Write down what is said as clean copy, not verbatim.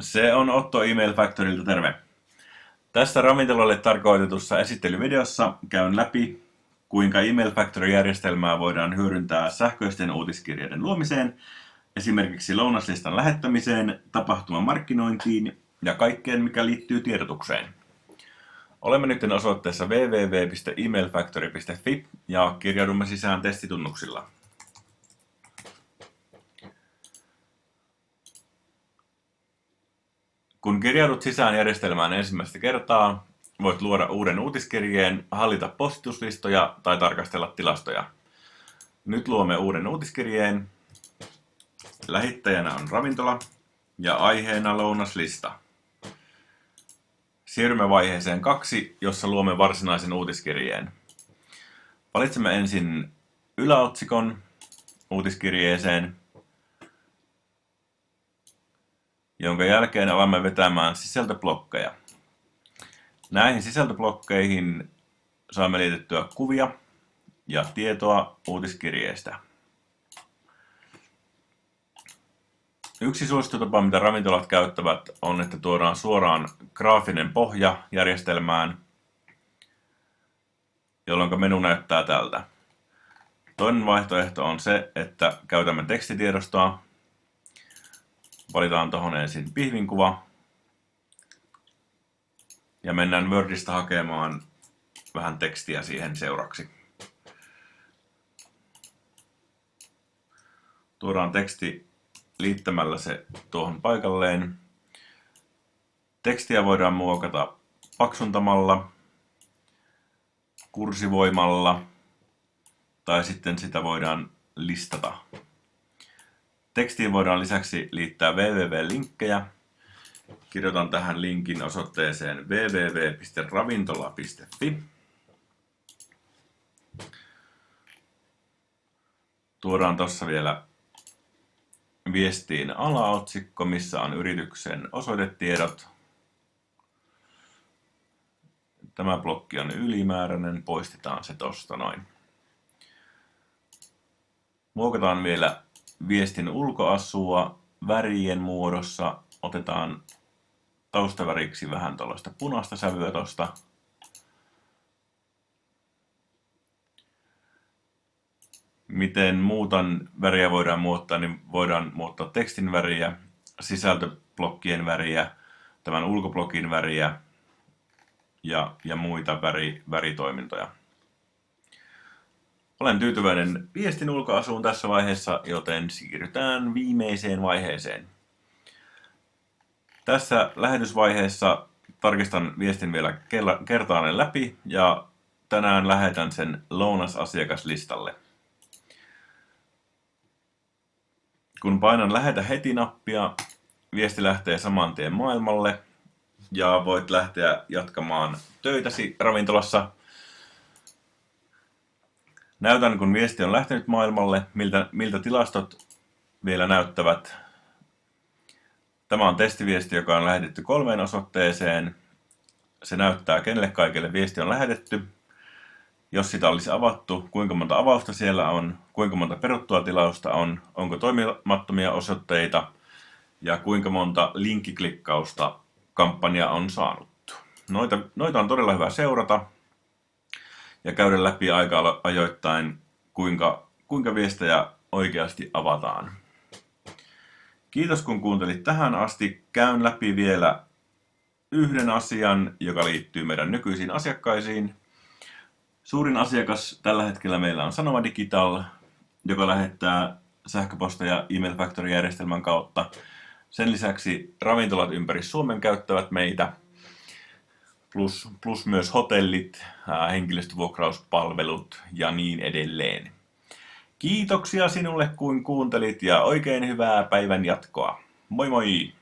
Se on Otto Email Factorylta, terve! Tässä ravintolalle tarkoitetussa esittelyvideossa käyn läpi, kuinka Email Factory-järjestelmää voidaan hyödyntää sähköisten uutiskirjeiden luomiseen, esimerkiksi lounaslistan lähettämiseen, tapahtuman markkinointiin ja kaikkeen, mikä liittyy tiedotukseen. Olemme nyt osoitteessa www.emailfactory.fi ja kirjaudumme sisään testitunnuksilla. Kun kirjaudut sisään järjestelmään ensimmäistä kertaa, voit luoda uuden uutiskirjeen, hallita postituslistoja tai tarkastella tilastoja. Nyt luomme uuden uutiskirjeen. Lähettäjänä on ravintola ja aiheena lounaslista. Siirrymme vaiheeseen 2, jossa luomme varsinaisen uutiskirjeen. Valitsemme ensin yläotsikon uutiskirjeeseen, jonka jälkeen alamme vetämään sisältöblokkeja. Näihin sisältöblokkeihin saamme liitettyä kuvia ja tietoa uutiskirjeestä. Yksi suosittu tapa, mitä ravintolat käyttävät, on, että tuodaan suoraan graafinen pohja järjestelmään, jolloin menu näyttää tältä. Toinen vaihtoehto on se, että käytämme tekstitiedostoa. Valitaan tuohon ensin pihvinkuva ja mennään Wordista hakemaan vähän tekstiä siihen seuraksi. Tuodaan teksti liittämällä se tuohon paikalleen. Tekstiä voidaan muokata paksuntamalla, kursivoimalla tai sitten sitä voidaan listata. Tekstiin voidaan lisäksi liittää www-linkkejä. Kirjoitan tähän linkin osoitteeseen www.ravintola.fi. Tuodaan tuossa vielä viestiin alaotsikko, missä on yrityksen osoitetiedot. Tämä blokki on ylimääräinen, poistetaan se tosta noin. Muokataan vielä viestin ulkoasua värien muodossa. Otetaan taustaväriksi vähän tuollaista punaista sävyä tosta. Miten muutan väriä voidaan muuttaa, niin voidaan muuttaa tekstin väriä, sisältöblokkien väriä, tämän ulkoblokin väriä ja muita väritoimintoja. Olen tyytyväinen viestin ulkoasuun tässä vaiheessa, joten siirrytään viimeiseen vaiheeseen. Tässä lähetysvaiheessa tarkistan viestin vielä kertaalleen läpi ja tänään lähetän sen lounasasiakaslistalle. Kun painan lähetä heti-nappia, viesti lähtee saman tien maailmalle ja voit lähteä jatkamaan töitäsi ravintolassa. Näytän, kun viesti on lähtenyt maailmalle, miltä tilastot vielä näyttävät. Tämä on testiviesti, joka on lähetetty 3 osoitteeseen. Se näyttää, kenelle kaikille viesti on lähetetty. Jos sitä olisi avattu, kuinka monta avausta siellä on, kuinka monta peruttua tilausta on, onko toimimattomia osoitteita ja kuinka monta linkkiklikkausta kampanja on saanut. Noita on todella hyvä seurata ja käydä läpi aika ajoittain, kuinka viestejä oikeasti avataan. Kiitos kun kuuntelit tähän asti. Käyn läpi vielä yhden asian, joka liittyy meidän nykyisiin asiakkaisiin. Suurin asiakas tällä hetkellä meillä on Sanoma Digital, joka lähettää sähköposteja Email Factory-järjestelmän kautta. Sen lisäksi ravintolat ympäri Suomen käyttävät meitä, plus myös hotellit, henkilöstövuokrauspalvelut ja niin edelleen. Kiitoksia sinulle kun kuuntelit ja oikein hyvää päivän jatkoa. Moi moi!